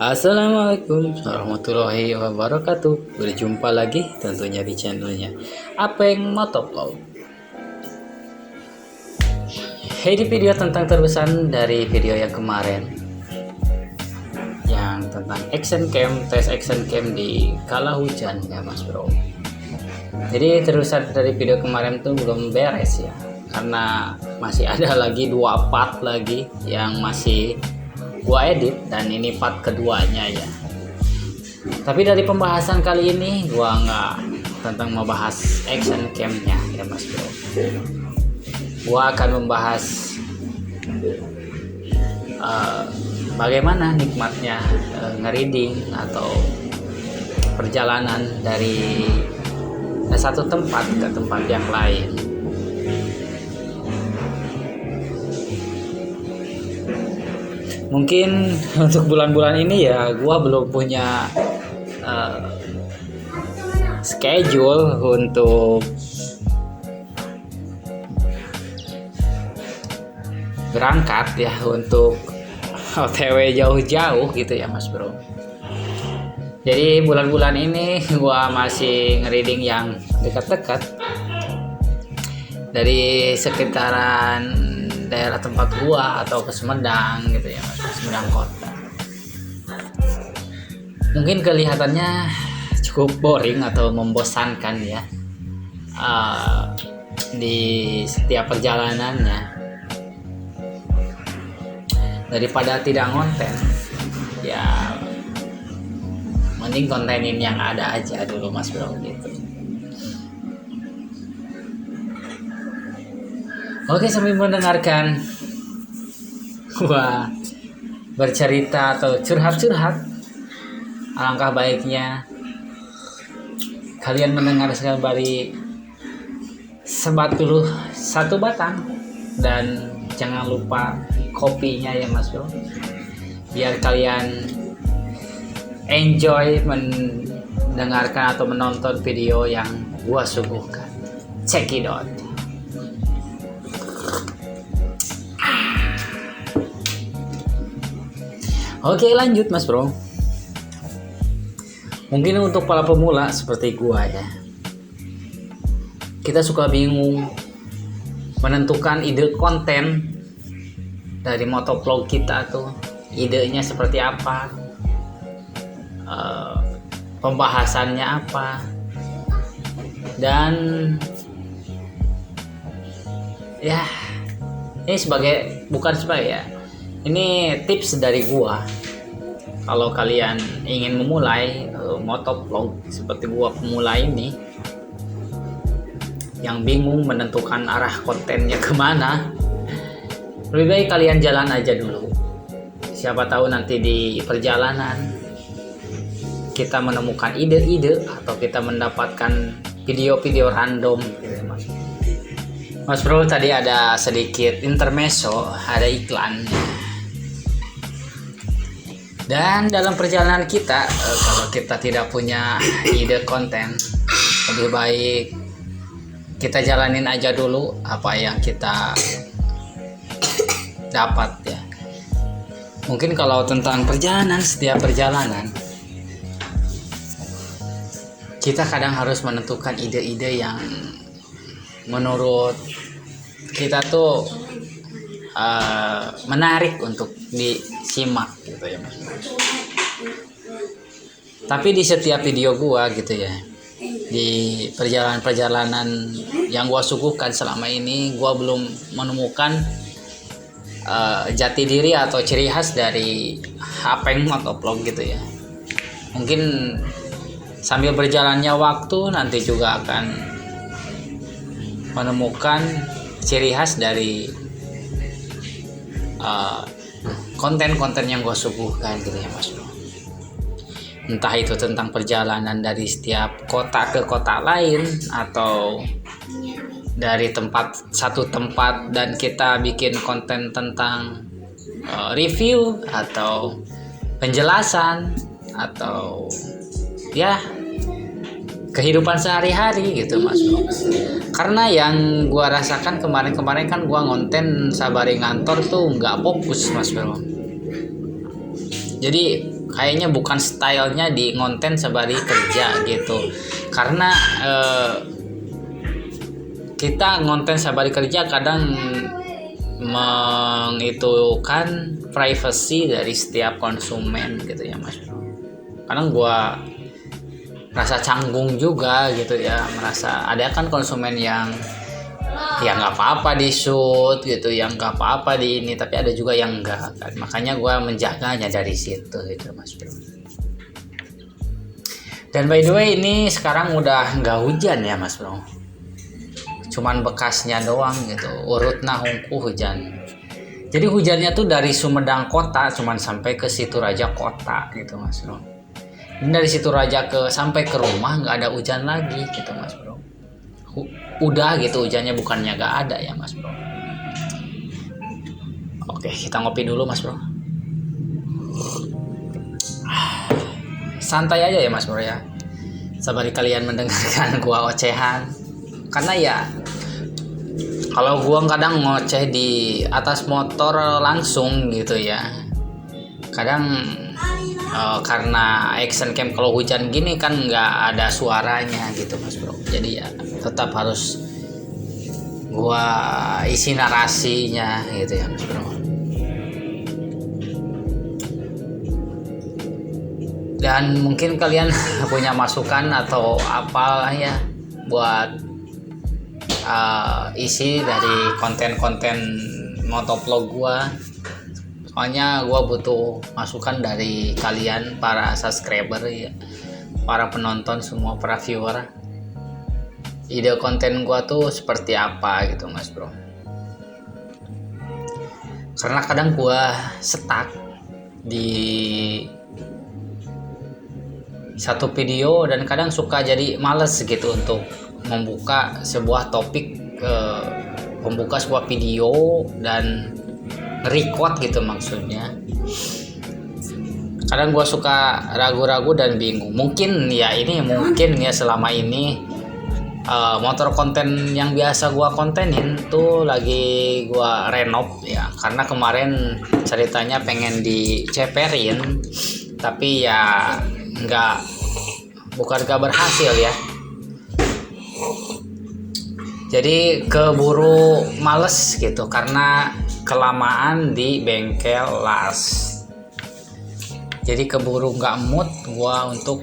Assalamualaikum warahmatullahi wabarakatuh. Berjumpa lagi tentunya di channelnya Apeng Motovlog. Ini video tentang terusan dari video yang kemarin, yang tentang tes action cam di kala hujan ya Mas Bro. Jadi terusan dari video kemarin tuh belum beres ya, karena masih ada lagi 2 part lagi yang masih gua edit, dan ini part keduanya ya. Tapi dari pembahasan kali ini gua nggak tentang membahas action cam-nya ya Mas Bro. Gua akan membahas bagaimana nikmatnya ngereading atau perjalanan dari satu tempat ke tempat yang lain. Mungkin untuk bulan-bulan ini ya gua belum punya schedule untuk berangkat ya, untuk OTW jauh-jauh gitu ya Mas Bro. Jadi bulan-bulan ini gua masih ngereading yang dekat-dekat dari sekitaran daerah tempat gua atau ke Sumedang gitu ya Mas, Sumedang kota. Mungkin kelihatannya cukup boring atau membosankan ya di setiap perjalanannya. Daripada tidak ngonten ya, mending kontenin yang ada aja dulu Mas Bro gitu. Oke, sambil mendengarkan gua bercerita atau curhat-curhat, alangkah baiknya kalian mendengar sekali sebat dulu 1 batang, dan jangan lupa kopinya ya Mas Bro, biar kalian enjoy mendengarkan atau menonton video yang gua suguhkan. Check it out. Oke, lanjut Mas Bro. Mungkin untuk para pemula seperti gua ya, kita suka bingung menentukan ide konten dari motovlog kita tuh, idenya seperti apa, pembahasannya apa, dan ya ini ini tips dari gua. Kalau kalian ingin memulai motovlog seperti gua pemula ini, yang bingung menentukan arah kontennya kemana, lebih baik kalian jalan aja dulu. Siapa tahu nanti di perjalanan kita menemukan ide-ide atau kita mendapatkan video-video random gitu Mas Bro. Tadi ada sedikit intermezzo, ada iklan. Dan dalam perjalanan kita, kalau kita tidak punya ide konten, lebih baik kita jalanin aja dulu apa yang kita dapat ya. Mungkin kalau tentang perjalanan, setiap perjalanan kita kadang harus menentukan ide-ide yang menurut kita tuh menarik untuk disimak gitu ya Mas. Tapi di setiap video gua gitu ya, di perjalanan yang gua suguhkan selama ini, gua belum menemukan jati diri atau ciri khas dari Apeng Motovlog gitu ya. Mungkin sambil berjalannya waktu nanti juga akan menemukan ciri khas dari konten-konten yang gue suguhkan gitu ya Mas Bro. Entah itu tentang perjalanan dari setiap kota ke kota lain, atau dari satu tempat dan kita bikin konten tentang review atau penjelasan atau ya kehidupan sehari-hari gitu Mas Bro. Karena yang gua rasakan kemarin kan gua ngonten sabari ngantor tuh nggak fokus Mas Bro. Jadi kayaknya bukan stylenya di konten sembari kerja gitu. Karena kita ngonten sembari kerja kadang mengitukan privacy dari setiap konsumen gitu ya Mas Bro. Kadang gua merasa canggung juga gitu ya, merasa ada kan konsumen yang ya nggak apa-apa di shoot gitu, yang nggak apa-apa di ini, tapi ada juga yang enggak kan. Makanya gua menjaganya dari situ gitu Mas Bro. Dan by the way ini sekarang udah nggak hujan ya Mas Bro, cuman bekasnya doang gitu, urutna hungku hujan. Jadi hujannya tuh dari Sumedang kota cuman sampai ke Situraja kota gitu Mas Bro. Dan dari Situraja sampai ke rumah nggak ada hujan lagi gitu Mas Bro. Udah gitu hujannya, bukannya nggak ada ya Mas Bro. Oke, kita ngopi dulu Mas Bro. Santai aja ya Mas Bro ya, sabari kalian mendengarkan gua ocehan. Karena ya kalau gua kadang ngoceh di atas motor langsung gitu ya, kadang karena action cam kalau hujan gini kan nggak ada suaranya gitu Mas Bro, jadi ya tetap harus gua isi narasinya gitu ya Mas Bro. Dan mungkin kalian punya masukan atau apalah ya buat isi dari konten-konten motovlog gua. Soalnya gua butuh masukan dari kalian para subscriber ya, para penonton semua, para viewer. Ide konten gua tuh seperti apa gitu Mas Bro. Karena kadang gua stuck di satu video dan kadang suka jadi males gitu untuk membuka sebuah topik, membuka sebuah video dan record gitu maksudnya. Kadang gue suka ragu-ragu dan bingung. Mungkin ya selama ini motor konten yang biasa gue kontenin tuh lagi gue renov ya, karena kemarin ceritanya pengen diceperin tapi ya bukan gak berhasil ya. Jadi keburu males gitu karena kelamaan di bengkel las. Jadi keburu nggak mood gua untuk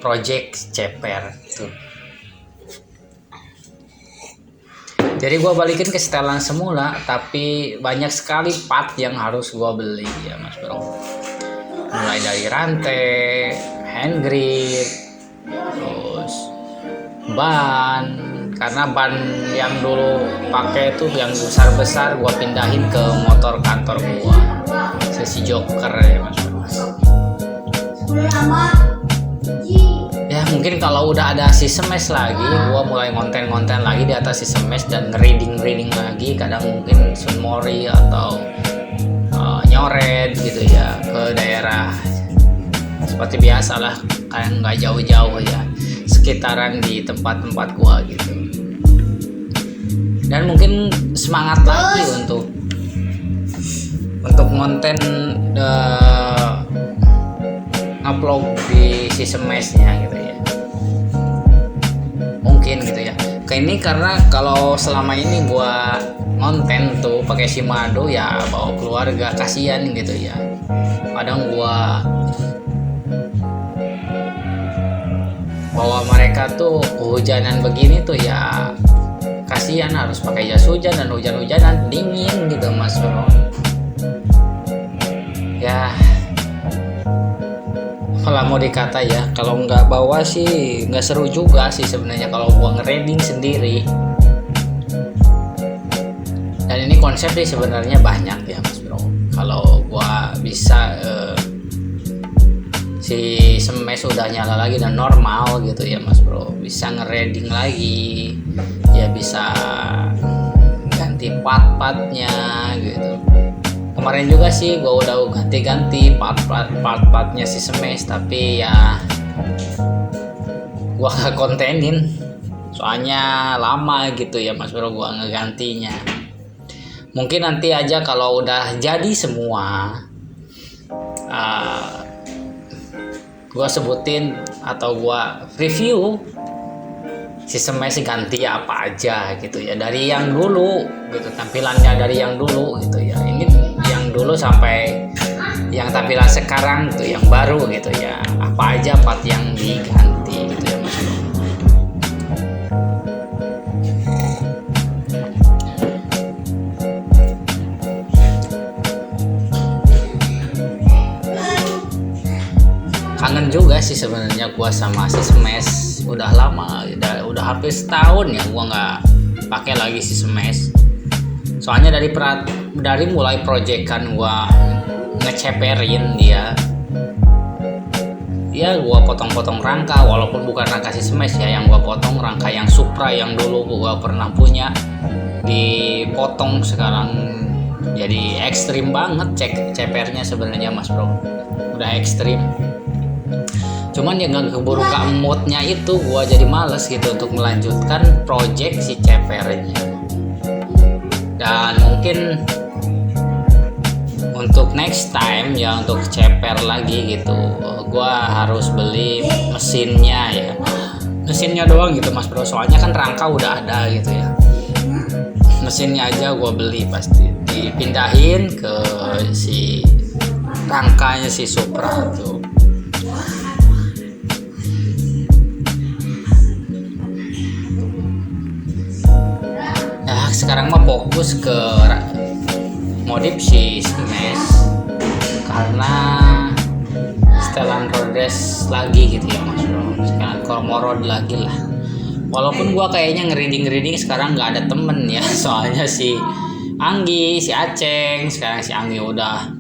project ceper tuh. Jadi gua balikin ke setelan semula, tapi banyak sekali part yang harus gua beli ya Mas Bro. Mulai dari rantai, hand grip, terus ban, karena ban yang dulu pakai itu yang besar gua pindahin ke motor kantor gua, sesi joker ya Mas. Ya mungkin kalau udah ada season mesh lagi, gua mulai konten lagi di atas season mesh dan reading lagi, kadang mungkin Sunmori atau nyoret gitu ya ke daerah seperti biasa lah, kayak nggak jauh-jauh ya, sekitaran di tempat-tempat gua gitu. Dan mungkin semangat lagi untuk konten upload di season mesh-nya gitu ya. Mungkin gitu ya. Kayak ini karena kalau selama ini gua konten tuh pakai Shimano ya, bawa keluarga kasihan gitu ya. Kadang gua bawa mereka tuh kehujanan begini tuh ya kasihan, harus pakai jas hujan dan hujan-hujanan dingin gitu Mas Bro. Ya kalau mau dikata ya, kalau nggak bawa sih nggak seru juga sih sebenarnya kalau gua ngerading sendiri. Dan ini konsep sih sebenarnya banyak ya Mas Bro. Kalau gua bisa si semes udah nyala lagi dan normal gitu ya Mas Bro, bisa ngerading lagi ya, bisa ganti part-partnya gitu. Kemarin juga sih gua udah ganti part-partnya si semes, tapi ya gua gak kontenin soalnya lama gitu ya Mas Bro gua ngegantinya. Mungkin nanti aja kalau udah jadi semua Gua sebutin atau gua review sistem mes ganti apa aja gitu ya, dari yang dulu gitu, tampilannya dari yang dulu gitu ya, ini yang dulu sampai yang tampilan sekarang gitu, yang baru gitu ya, apa aja part yang diganti gitu ya Mas Bro. Kangen juga sih sebenarnya gua sama sistem mes, udah lama, udah hampir setahun ya gua nggak pakai lagi sistem mes. Soalnya dari mulai proyekan gua ngeceperin dia gua potong-potong rangka, walaupun bukan rangka sistem mes ya, yang gua potong rangka yang Supra yang dulu gua pernah punya, dipotong sekarang jadi ekstrim banget cepernya sebenarnya Mas Bro, udah ekstrim. Cuman ya nggak keburu moodnya itu, gua jadi males gitu untuk melanjutkan project si cepernya. Dan mungkin untuk next time ya, untuk ceper lagi gitu, gua harus beli mesinnya ya, mesinnya doang gitu Mas Bro, soalnya kan rangka udah ada gitu ya, mesinnya aja gua beli, pasti dipindahin ke si rangkanya si Supra tuh. Sekarang mah fokus ke modif si mes, karena setelan Rhodes lagi gitu ya Mas Bro, sekarang Cormorod lagi lah. Walaupun gua kayaknya ngeriding sekarang nggak ada temen ya, soalnya si Anggi, si Aceng, sekarang si Anggi udah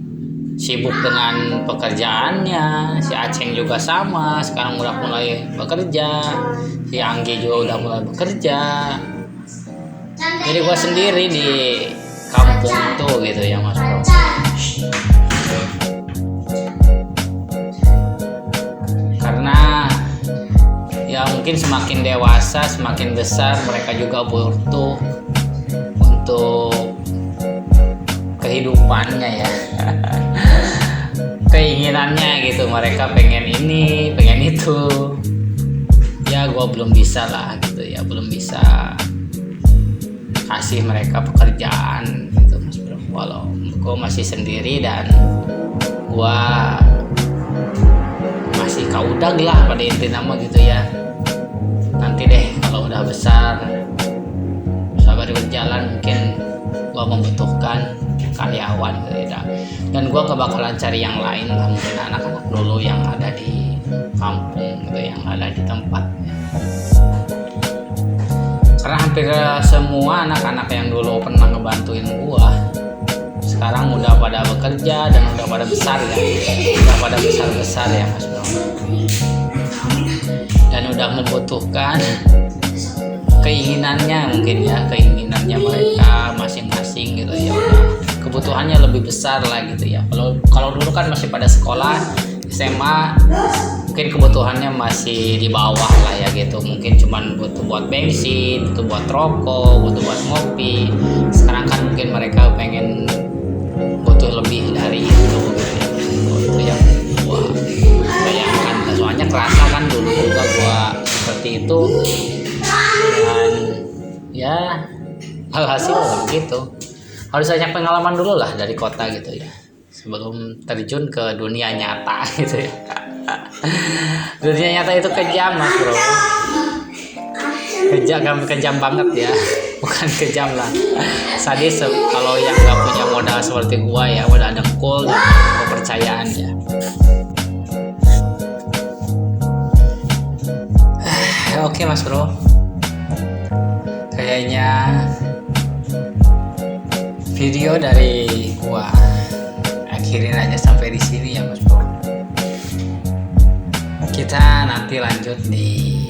sibuk dengan pekerjaannya, si Aceng juga sama, sekarang udah mulai bekerja, si Anggi juga udah mulai bekerja. Jadi gua sendiri di kampung tuh gitu ya Mas Bro. Karena ya mungkin semakin dewasa, semakin besar, mereka juga butuh untuk kehidupannya ya. Keinginannya gitu, mereka pengen ini, pengen itu. Ya gua belum bisa lah gitu ya, belum bisa kasih mereka pekerjaan gitu Mas Bro. Walau gue masih sendiri dan gue masih kaudag lah pada inti nama gitu ya. Nanti deh kalau udah besar, sabar berjalan, mungkin gue membutuhkan karyawan gitu ya. Dan gue gak bakalan cari yang lain lah, mungkin anak-anak dulu yang ada di kampung gitu, yang ada di tempatnya. Karena hampir semua anak-anak yang dulu pernah ngebantuin gua sekarang udah pada bekerja dan udah pada besar ya, udah pada besar ya Mas Bro, dan udah membutuhkan keinginannya mungkin ya, keinginannya mereka masing-masing gitu ya, udah kebutuhannya lebih besar lah gitu ya. Kalau dulu kan masih pada sekolah SMA, mungkin kebutuhannya masih di bawah lah ya gitu, mungkin cuman butuh buat bensin, butuh buat rokok, butuh buat ngopi. Sekarang kan mungkin mereka pengen butuh lebih dari itu gitu ya. Itu yang gua bayangkan, soalnya kerasa kan dulu juga gua seperti itu, dan ya alhasil begitu. Harus banyak pengalaman dulu lah dari kota gitu ya, sebelum terjun ke dunia nyata gitu ya. Dunia nyata itu kejam Mas Bro, kejam banget ya, bukan kejam lah, sadis kalau yang nggak punya modal seperti gua ya, udah ada dengkul dan kepercayaan ya. Oke Mas Bro, kayaknya video dari gua akhirin aja sampai di sini ya Mas Bro. Kita nanti lanjut di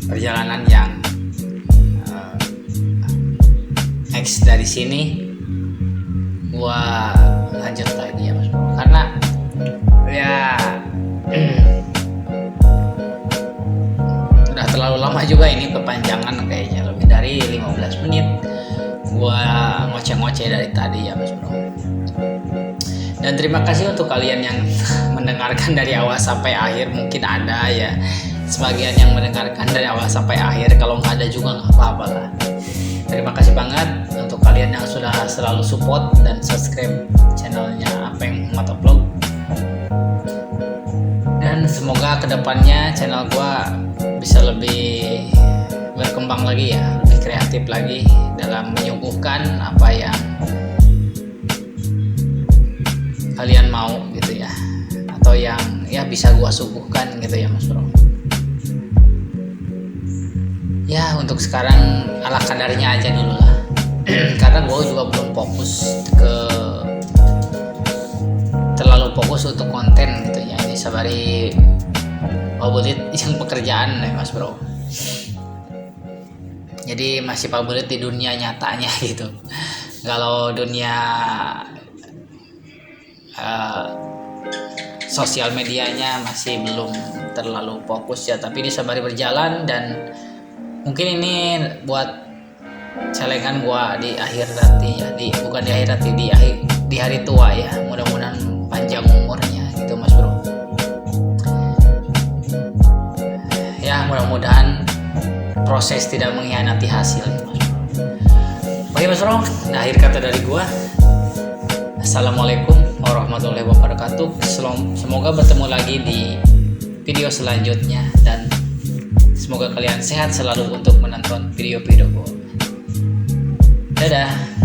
perjalanan yang next. Dari sini gua lanjut lagi ya Mas Bro, karena ya udah terlalu lama juga ini, kepanjangan kayaknya lebih dari 15 menit gua ngoceh-ngoceh dari tadi ya Mas Bro. Dan terima kasih untuk kalian yang mendengarkan dari awal sampai akhir. Mungkin ada ya sebagian yang mendengarkan dari awal sampai akhir. Kalau nggak ada juga nggak apa-apa lah. Terima kasih banget untuk kalian yang sudah selalu support dan subscribe channelnya Apeng Motovlog. Dan semoga kedepannya channel gua bisa lebih berkembang lagi ya, lebih kreatif lagi dalam menyuguhkan apa yang kalian mau gitu ya, atau yang ya bisa gua suguhkan gitu ya Mas Bro. Ya untuk sekarang ala kadarnya aja dulu lah. Karena gua juga belum terlalu fokus untuk konten gitu ya. Ini sabari pabulit yang pekerjaan ya Mas Bro. Jadi masih pabulit di dunia nyatanya gitu. Kalau dunia sosial medianya masih belum terlalu fokus ya, tapi ini sabari berjalan. Dan mungkin ini buat celengan gua di akhir nanti ya, bukan di akhir nanti, di hari tua ya, mudah-mudahan panjang umurnya gitu Mas Bro ya, mudah-mudahan proses tidak mengkhianati hasil Mas Bro. Oke Mas Bro, nah akhir kata dari gua, assalamualaikum warahmatullahi wabarakatuh. Semoga bertemu lagi di video selanjutnya, dan semoga kalian sehat selalu untuk menonton video-video gua. Dadah.